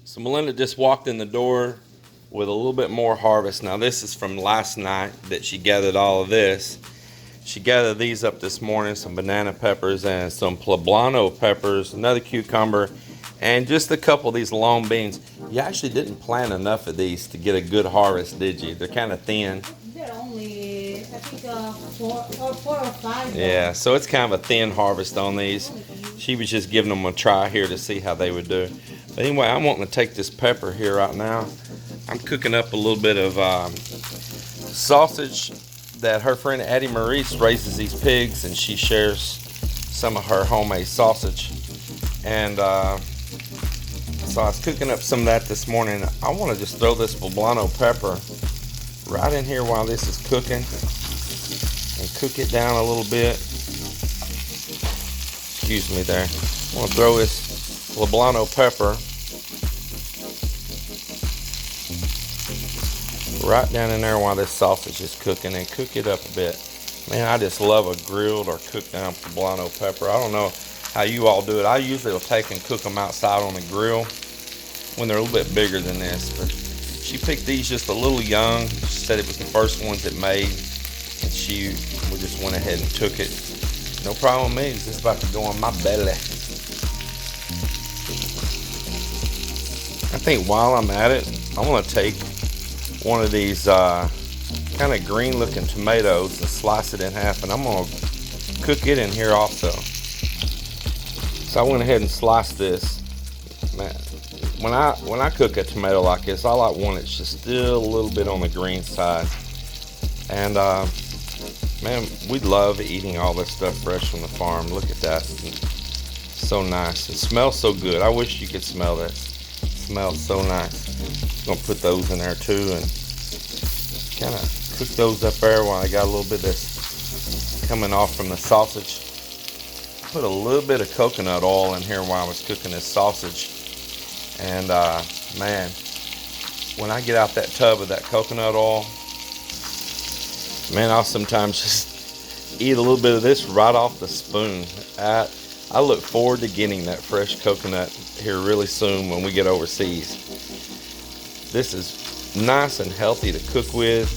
So Melinda just walked in the door with a little bit more harvest. Now this is from last night that she gathered all of this. She gathered these up this morning, some banana peppers and some poblano peppers, another cucumber, and just a couple of these long beans. You actually didn't plant enough of these to get a good harvest, did you? They're kind of thin. They're only, I think, four or five. Yeah, so it's kind of a thin harvest on these. She was just giving them a try here to see how they would do. But anyway, I'm wanting to take this pepper here right now. I'm cooking up a little bit of sausage that her friend Addie Maurice raises these pigs, and she shares some of her homemade sausage. And so I was cooking up some of that this morning. I want to just throw this poblano pepper right in here while this is cooking and cook it down a little bit. Excuse me there. I want to throw this poblano pepper right down in there while this sausage is cooking, and cook it up a bit. Man, I just love a grilled or cooked down poblano pepper. I don't know how you all do it. I usually will take and cook them outside on the grill when they're a little bit bigger than this. But she picked these just a little young. She said it was the first ones it made, and we just went ahead and took it. No problem with me. It's just about to go on my belly. I think while I'm at it, I want to take one of these kind of green looking tomatoes and slice it in half, and I'm going to cook it in here also. So I went ahead and sliced this. Man, when I cook a tomato like this, all I want is just still a little bit on the green side. And man, we love eating all this stuff fresh from the farm. Look at that. So nice. It smells so good. I wish you could smell this. It smells so nice. I'm going to put those in there too and kind of cook those up there while I got a little bit of this coming off from the sausage. Put a little bit of coconut oil in here while I was cooking this sausage. And man, when I get out that tub of that coconut oil, man, I'll sometimes just eat a little bit of this right off the spoon. I look forward to getting that fresh coconut here really soon when we get overseas. This is nice and healthy to cook with.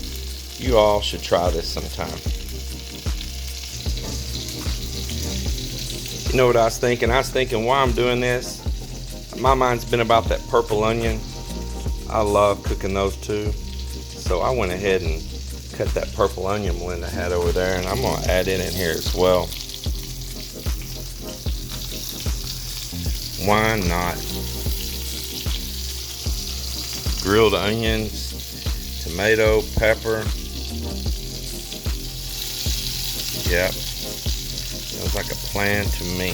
You all should try this sometime. You know what I was thinking? I was thinking while I'm doing this, my mind's been about that purple onion. I love cooking those too. So I went ahead and cut that purple onion Melinda had over there, and I'm going to add it in here as well. Why not? Grilled onions, tomato, pepper. Yep. Sounds like a plan to me.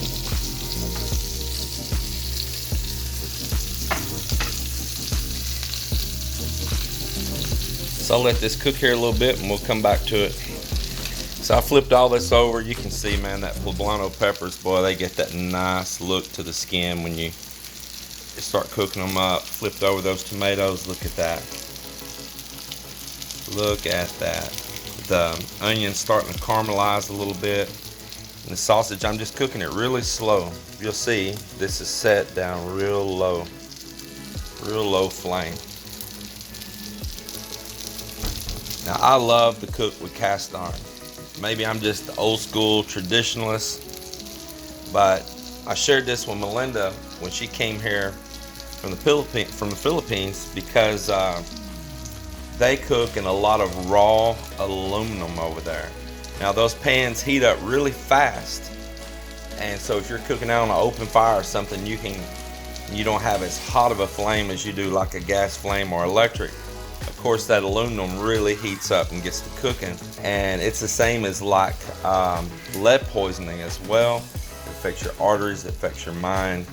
So I'll let this cook here a little bit and we'll come back to it. So I flipped all this over. You can see, man, that poblano peppers, boy, they get that nice look to the skin when you start cooking them up. Flipped over those tomatoes. Look at that. Look at that. The onion's starting to caramelize a little bit. And the sausage, I'm just cooking it really slow. You'll see this is set down real low flame. Now I love to cook with cast iron. Maybe I'm just the old school traditionalist, But I shared this with Melinda when she came here from the Philippines because they cook in a lot of raw aluminum over there. Now those pans heat up really fast, and so if you're cooking out on an open fire or something, you don't have as hot of a flame as you do like a gas flame or electric. Of course, that aluminum really heats up and gets to cooking, and it's the same as like lead poisoning as well. It affects your arteries, it affects your mind.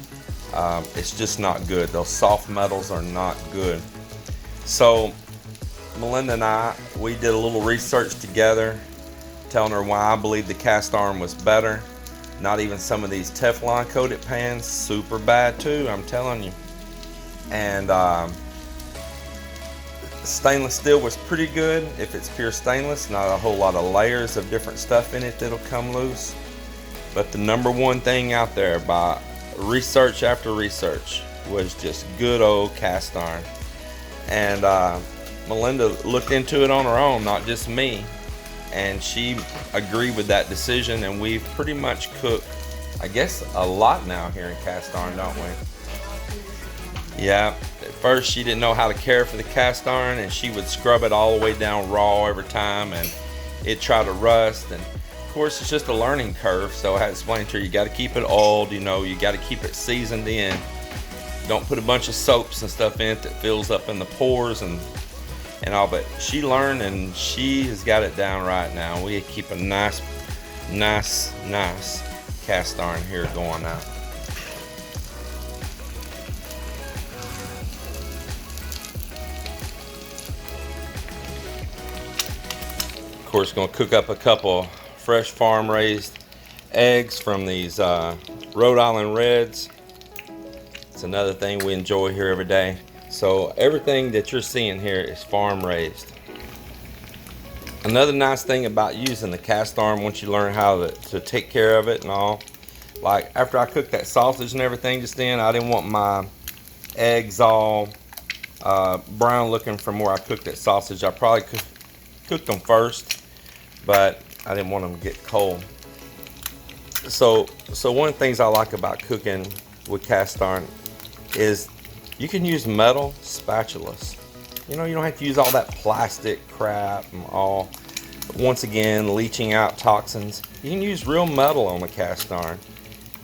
It's just not good. Those soft metals are not good. So Melinda and I, we did a little research together, telling her why I believe the cast iron was better. Not even some of these Teflon coated pans, super bad too, I'm telling you. And stainless steel was pretty good if it's pure stainless, not a whole lot of layers of different stuff in it that'll come loose. But the number one thing out there by research after research was just good old cast iron. And Melinda looked into it on her own, not just me, and she agreed with that decision, and we've pretty much cooked, I guess, a lot now here in cast iron, don't we? Yeah, at first she didn't know how to care for the cast iron, and she would scrub it all the way down raw every time, and it'd try to rust. And of course, it's just a learning curve, so I had to explain to her, you got to keep it oiled, you got to keep it seasoned in. Don't put a bunch of soaps and stuff in it that fills up in the pores and all. But she learned, and she has got it down right now. We keep a nice cast iron here going out. Of course, going to cook up a couple fresh farm raised eggs from these Rhode Island Reds. It's another thing we enjoy here every day. So everything that you're seeing here is farm raised. Another nice thing about using the cast iron, once you learn how to take care of it and all, like after I cooked that sausage and everything just then, I didn't want my eggs all brown looking from where I cooked that sausage. I probably cooked them first, but I didn't want them to get cold. So one of the things I like about cooking with cast iron is you can use metal spatulas. You don't have to use all that plastic crap and all. Once again, leaching out toxins. You can use real metal on the cast iron.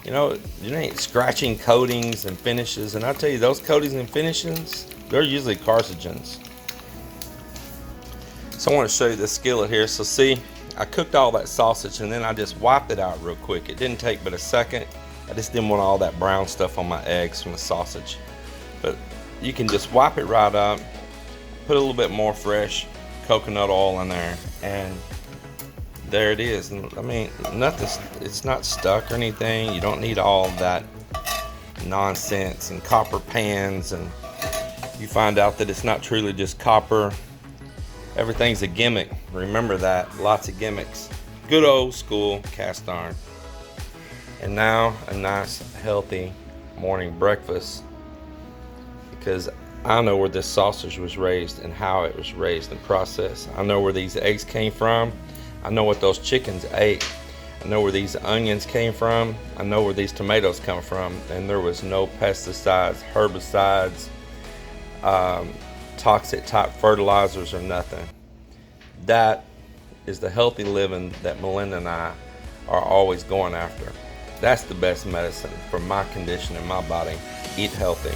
You ain't scratching coatings and finishes. And I tell you, those coatings and finishes, they're usually carcinogens. So I want to show you the skillet here. So see, I cooked all that sausage and then I just wiped it out real quick. It didn't take but a second. I just didn't want all that brown stuff on my eggs from the sausage. But you can just wipe it right up, put a little bit more fresh coconut oil in there, and there it is. I mean, it's not stuck or anything. You don't need all that nonsense and copper pans, and you find out that it's not truly just copper. Everything's a gimmick. Remember that. Lots of gimmicks. Good old school cast iron. And now a nice healthy morning breakfast, because I know where this sausage was raised and how it was raised and processed. I know where these eggs came from. I know what those chickens ate. I know where these onions came from. I know where these tomatoes come from. And there was no pesticides, herbicides, toxic type fertilizers or nothing. That is the healthy living that Melinda and I are always going after. That's the best medicine for my condition in my body. Eat healthy.